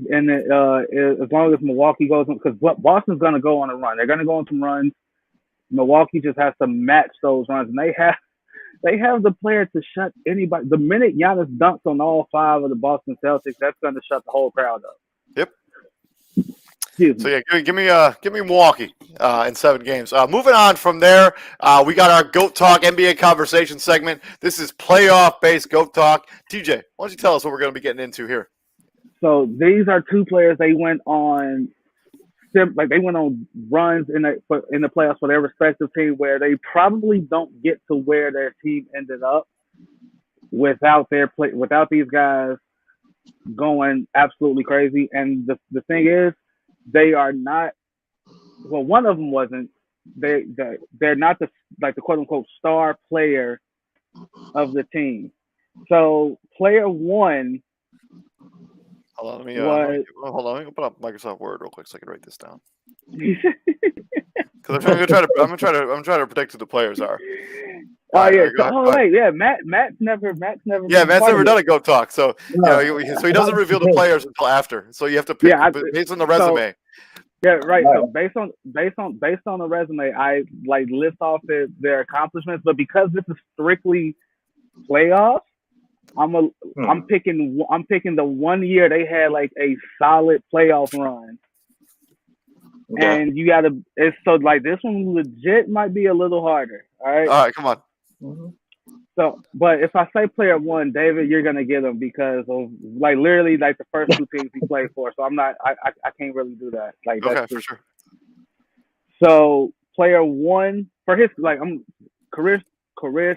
long as Milwaukee goes, because Boston's gonna go on a run. They're gonna go on some runs. Milwaukee just has to match those runs, and they have the player to shut anybody. The minute Giannis dunks on all 5 of the Boston Celtics, that's going to shut the whole crowd up. Yep. So yeah, give me Milwaukee in 7 games. Moving on from there, we got our GOAT Talk NBA conversation segment. This is playoff-based GOAT Talk. TJ, why don't you tell us what we're going to be getting into here? So these are 2 players. They went on runs in the playoffs for their respective team, where they probably don't get to where their team ended up without these guys going absolutely crazy. And the thing is, they are not. Well, one of them wasn't. They're not the quote unquote star player of the team. So player 1. Hold on, let me open up Microsoft Word real quick so I can write this down. Because I'm gonna try to predict who the players are. Matt's never. Yeah, Matt's never done a GOAT Talk, so so he doesn't reveal the players until after. So you have to pick based on the resume. Right. So based on the resume, I like list off their accomplishments, but because this is strictly playoffs, I'm picking the 1 year they had like a solid playoff run. Okay. And you gotta so like this one legit might be a little harder. All right, come on. Mm-hmm. So, but if I say player 1, David, you're gonna get him because of like literally like the first 2 teams he played for. So I'm not. I can't really do that. Like that's for sure. So player 1 for his career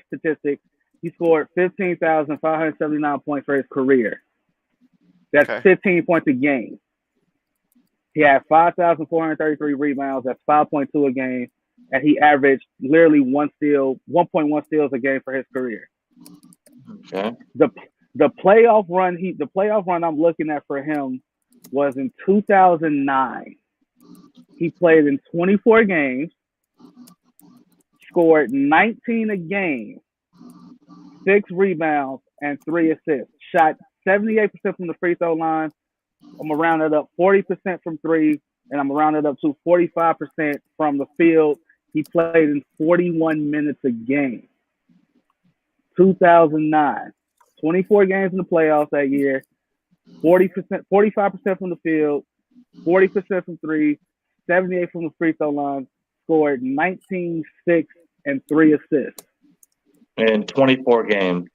statistics. He scored 15,579 points for his career. That's 15 points a game. He had 5,433 rebounds. That's 5.2 a game. And he averaged literally 1.1 steals a game for his career. Okay. The playoff run I'm looking at for him was in 2009. He played in 24 games, scored 19 a game, 6 rebounds, and 3 assists. Shot 78% from the free throw line. I'm going to round it up 40% from 3, and I'm going to round it up to 45% from the field. He played in 41 minutes a game. 2009. 24 games in the playoffs that year. 45% from the field, 40% from 3, 78 from the free throw line. Scored 19, 6, and 3 assists. In 24 games.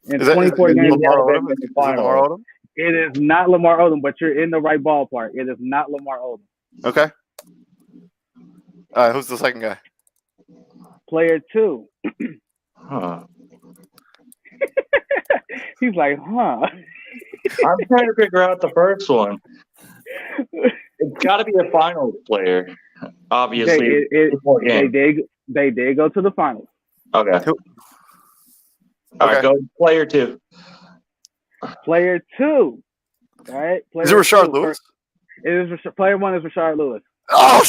In 24 games. Lamar Odom? It is not Lamar Odom, but you're in the right ballpark. It is not Lamar Odom. Okay. Who's the second guy? Player 2. Huh. He's like, huh? I'm trying to figure out the first one. It's got to be a finals player, obviously. They did go to the finals. Okay. Who- All right, Okay. go player 2. Player 2, right? Player Is it Rashard 2. Lewis? Player 1 is Rashard Lewis. Oh,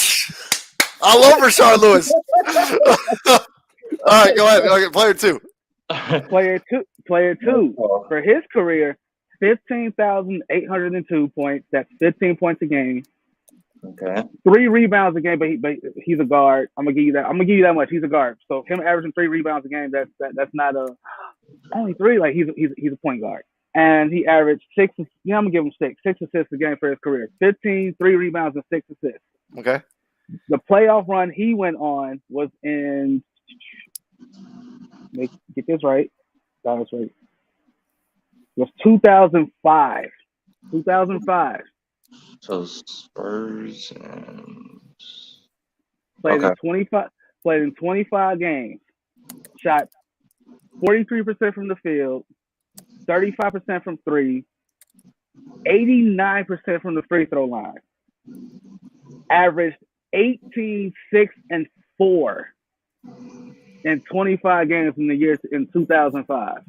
I love Rashard Lewis. All right, go ahead. Okay, player 2. Player two for his career, 15,802 points. That's 15 points a game. Okay. 3 rebounds a game, but he's a guard. I'm gonna give you that. I'm gonna give you that much. He's a guard. So him averaging 3 rebounds a game, that's not only 3. Like he's a point guard, and he averaged 6. Yeah, I'm gonna give him 6 assists a game for his career. 15, 3 rebounds, and 6 assists. Okay. The playoff run he went on was in. Get this right. That was right. It was 2005. 2005. So Spurs and Played in 25 games. Shot 43% from the field, 35% from 3, 89% from the free throw line. Averaged 18, 6, and 4 in 25 games in 2005.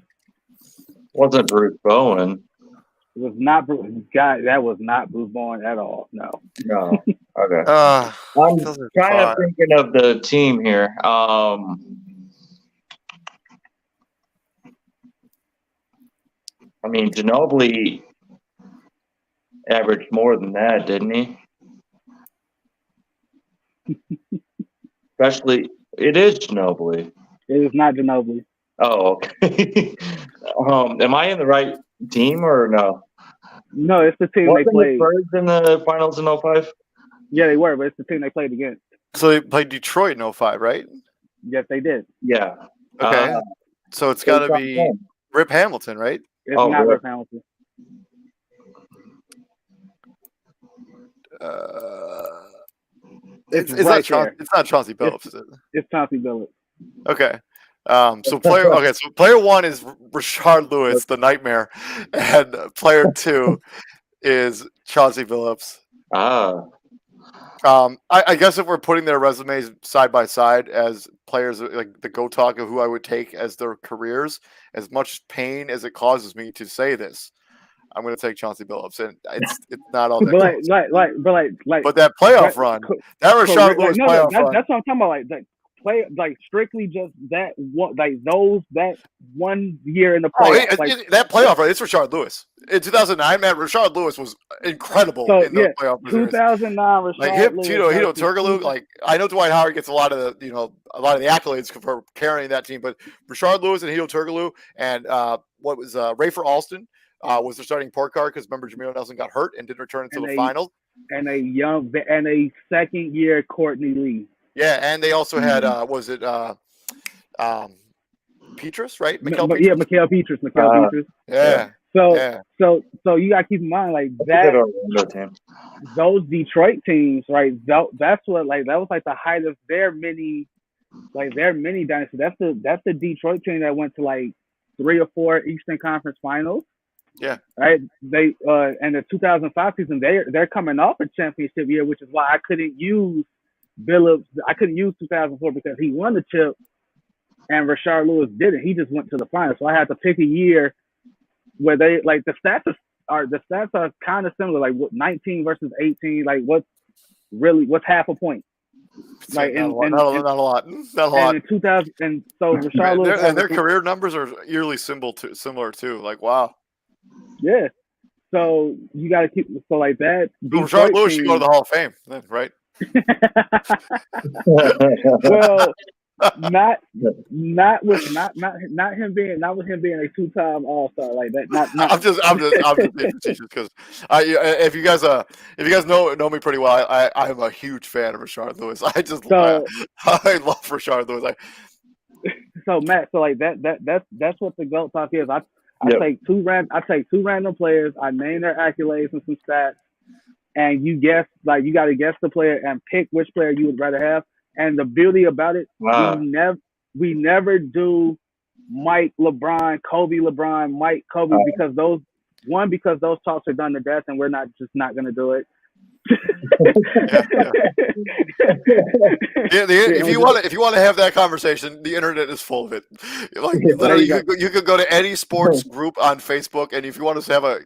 wasn't Bruce Bowen. It was not Bruce. God, that was not Bruce Bowen at all. No. Okay. I'm kind of thinking of the team here. I mean, Ginobili averaged more than that, didn't he? Especially, it is Ginobili. It is not Ginobili. Oh, okay. Am I in the right team or no? No, it's the team Wasn't they played. the Spurs in the finals in 05? Yeah, they were, but it's the team they played against. So they played Detroit in 05, right? Yes, they did. Yeah. Okay. So it's got to be Rip Hamilton, right? It's not Rip Hamilton. It's right not it's not Chauncey Billups, is it? It's Chauncey Billups. Okay. So player 1 is Rashard Lewis, the nightmare, and player 2 is Chauncey Billups. I guess if we're putting their resumes side by side as players, like the go talk of who I would take as their careers, as much pain as it causes me to say this, I'm going to take Chauncey Billups, and it's not all that. But that playoff run, that Rashard Lewis playoff run. That's what I'm talking about. Like strictly just that one, that 1 year in the playoffs. That playoff run, it's Rashard Lewis. In 2009, man, Rashard Lewis was incredible in the playoff. 2009, Rashard Lewis. Hedo Turkoglu. Like, I know Dwight Howard gets a lot of the accolades for carrying that team, but Rashard Lewis and Hedo Turkoglu and Rafer Alston was their starting point guard because remember Jameer Nelson got hurt and didn't return until the finals. And a second year Courtney Lee. Yeah, and they also had Petrus, right? Mikal Petrus. Yeah. So you gotta keep in mind those Detroit teams, right? That's what that was the height of their mini dynasty. That's the Detroit team that went to 3 or 4 Eastern Conference Finals. Yeah. Right. They and the 2005 season they're coming off a championship year, which is why I couldn't use Billups. I couldn't use 2004 because he won the chip, and Rashard Lewis didn't. He just went to the finals. So I had to pick a year where they the stats are kind of similar. 19 versus 18. What's half a point? Not a lot. And in 2000, and so Rashard Lewis and their career numbers are eerily similar too. Wow. Yeah. So you got to keep that. Rashard Lewis should go to the Hall of Fame, then, right? Well, not him being a 2-time All-Star like that. Not I'm just being facetious because if you guys know me pretty well, I'm a huge fan of Rashard Lewis. I love Rashard Lewis. So Matt, that's what the GOAT talk is. I take two random players. I name their accolades and some stats, and you guess. You got to guess the player and pick which player you would rather have. And the beauty about it, we never do Mike, LeBron, Kobe, LeBron, Mike, Kobe because those talks are done to death, and we're not going to do it. If you want to have that conversation, the internet is full of it. Like literally, you could go to any sports group on Facebook, and if you want to have a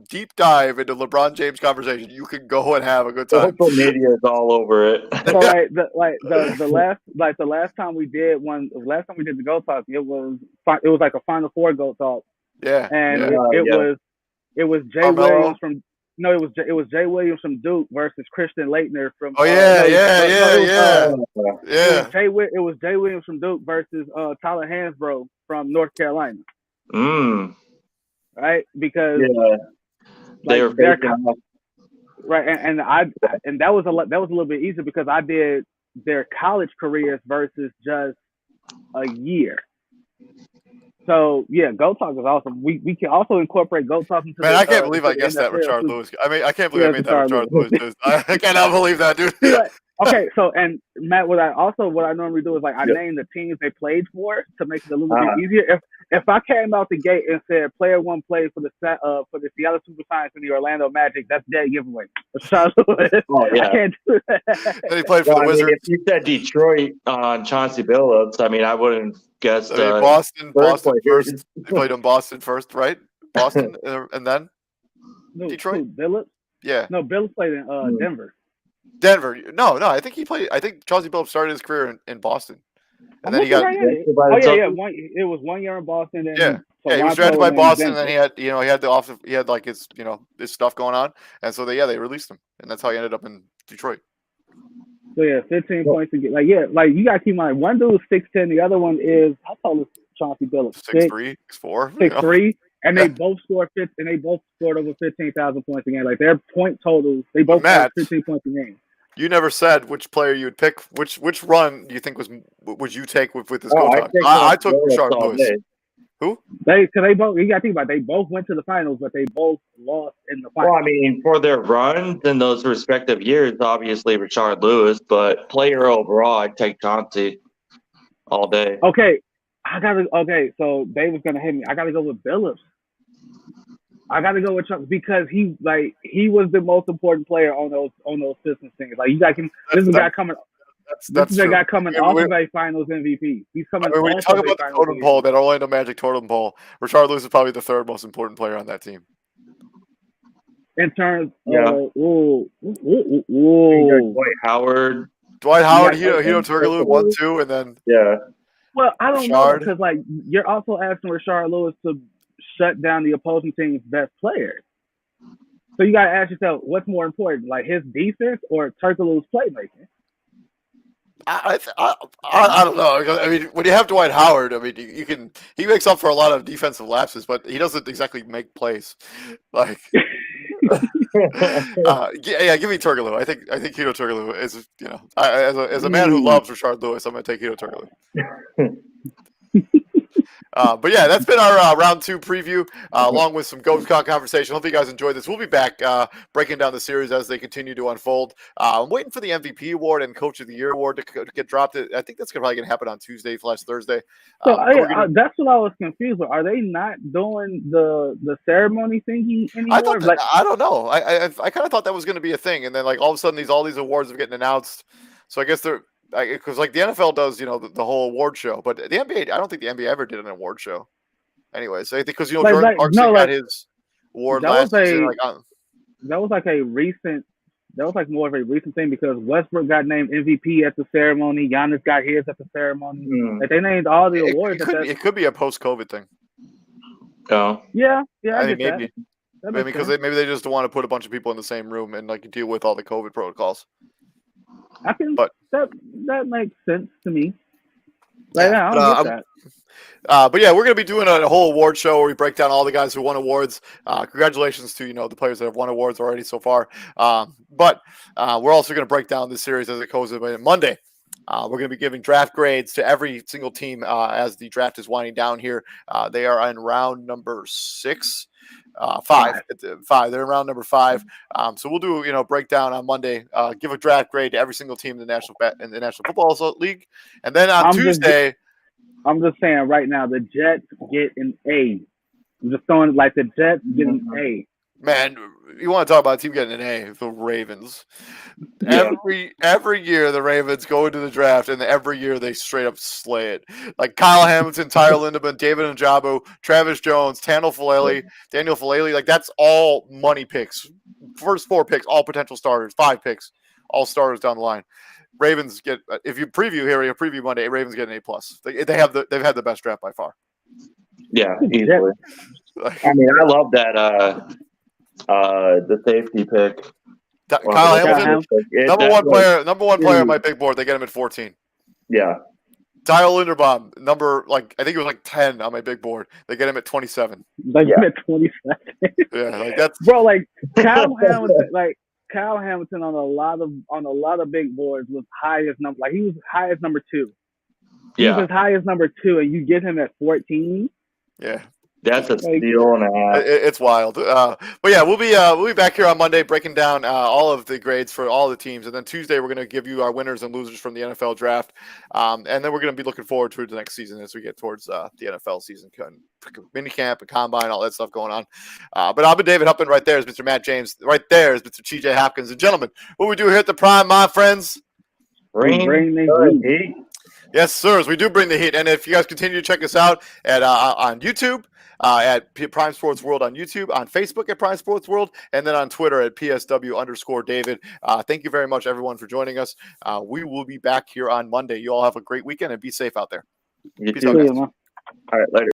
deep dive into LeBron James conversation, you can go and have a good time. Social media is all over it. So the last time we did the Go Talk, it was like a Final Four Go Talk. Yeah, and it was Jay Carmelo? Williams from. No, it was Jay Williams from Duke versus Christian Leitner from. Oh yeah. It was Jay Williams from Duke versus Tyler Hansbrough from North Carolina. Right, because they were right, and that was a little bit easier because I did their college careers versus just a year. So yeah, Go Talk is awesome. We can also incorporate Go Talk into. Man, I can't believe I guessed that Richard Lewis. I mean, I can't believe I made that Richard Lewis. I cannot believe that, dude. Okay, so and Matt, what I normally do is like I name the teams they played for to make it a little bit easier. If I came out the gate and said player one played for the Seattle Supersonics and the Orlando Magic, that's dead giveaway. Richard Lewis. Oh yeah, I can't do that. Then he played for the Wizards. If you said Detroit on Chauncey Billups, I mean, I wouldn't guess. Boston first. He played in Boston first, right? Boston, and then Detroit. Billups? Yeah. No, Billups played in Denver. Denver. No. I think Chauncey Billups started his career in Boston, and then he got. It was 1 year in Boston. And he was drafted by Boston, and then he had like his his stuff going on, and so they released him, and that's how he ended up in Detroit. So 15 points to get you gotta keep in mind one dude is 6'10", the other one is how tall is Chauncey Billups? 6'3", 6'4", 6'3", and they both scored over 15,000 points a game. Like their point totals, they both had 15 points a game. You never said which player you would pick. Which run do you think would you take with this Go Talk? I took Richard Lewis. Who? They both. You got to think about it, they both went to the finals, but they both lost in the finals. Well, I mean, for their runs in those respective years, obviously Richard Lewis, but player overall, I'd take Chauncey all day. Okay, so Dave was gonna hit me. I gotta go with Billups. I gotta go with Chauncey because he was the most important player on those Pistons teams. Like this is a guy coming. This is a guy coming off of a Finals MVP. He's coming. When you talk about the totem pole, that Orlando Magic totem pole, Richard Lewis is probably the third most important player on that team. In terms, Dwight Howard, Hito Turkoglu, 1, 2, and then Well, I don't know because you're also asking Richard Lewis to shut down the opposing team's best players. So you got to ask yourself, what's more important, like his defense or Turkoglu's playmaking? I don't know. I mean, when you have Dwight Howard, I mean, he makes up for a lot of defensive lapses, but he doesn't exactly make plays. Like, give me Turkoglu. I think Hito Turkoglu is as a man who loves Richard Lewis, I'm gonna take Hito Turkoglu. But yeah, that's been our round 2 preview, along with some Go Talk conversation. Hope you guys enjoyed this. We'll be back breaking down the series as they continue to unfold. I'm waiting for the MVP award and Coach of the Year award to get dropped. I think that's probably going to happen on Tuesday/Thursday. So that's what I was confused with. Are they not doing the ceremony thingy anymore? I don't know. I kind of thought that was going to be a thing, and then all of a sudden all these awards are getting announced. So I guess they're. Because the NFL does, the whole award show, but the NBA, I don't think the NBA ever did an award show. Anyways, I think because Jordan Clarkson got his award last season. That was more of a recent thing because Westbrook got named MVP at the ceremony. Giannis got his at the ceremony. They named all the awards. It could be a post-COVID thing. Oh. Yeah. I think maybe. Because maybe they just don't want to put a bunch of people in the same room and deal with all the COVID protocols. That makes sense to me. But yeah, we're going to be doing a whole award show where we break down all the guys who won awards. Congratulations to the players that have won awards already so far. But we're also going to break down this series as it goes on Monday. We're going to be giving draft grades to every single team as the draft is winding down here. They are in round number 6. 5. They're in round number 5. So we'll do breakdown on Monday. Give a draft grade to every single team in the National Football League, and then on Tuesday. I'm just saying right now, the Jets get an A. I'm just throwing the Jets get an A. Man, you want to talk about a team getting an A, the Ravens. Yeah. Every year the Ravens go into the draft, and every year they straight up slay it. Like Kyle Hamilton, Tyler Lindemann, David Njoku, Travis Jones, Daniel Falele. Like that's all money picks. First 4 picks, all potential starters. 5 picks, all starters down the line. Ravens get if you preview here, you preview Monday. Ravens get an A+. They've had the best draft by far. Yeah, easily. I mean, I love that the safety pick. Kyle Hamilton, number one player on my big board. They get him at 14. Yeah. Tyler Linderbaum, I think it was like 10 on my big board. They get him at 27. Like at 27. Yeah, like that's bro. Like Kyle Hamilton on a lot of big boards was highest number. Like he was highest number 2. He was as high as number 2, and you get him at 14. Yeah. That's a steal and a half. It's wild. But yeah, we'll be back here on Monday breaking down all of the grades for all the teams, and then Tuesday we're going to give you our winners and losers from the NFL draft, and then we're going to be looking forward to the next season as we get towards the NFL season, mini camp and combine, all that stuff going on. But I've been David Huppin. Right there is Mr. Matt James. Right there is Mr. TJ Hopkins. And gentlemen, what we do here at the Prime, my friends, bring the heat. Yes, sirs, we do bring the heat. And if you guys continue to check us out at on YouTube, at Prime Sports World on YouTube, on Facebook at Prime Sports World, and then on Twitter at PSW_David. Thank you very much, everyone, for joining us. We will be back here on Monday. You all have a great weekend and be safe out there. You Peace too. out, guys. Yeah, All right, later.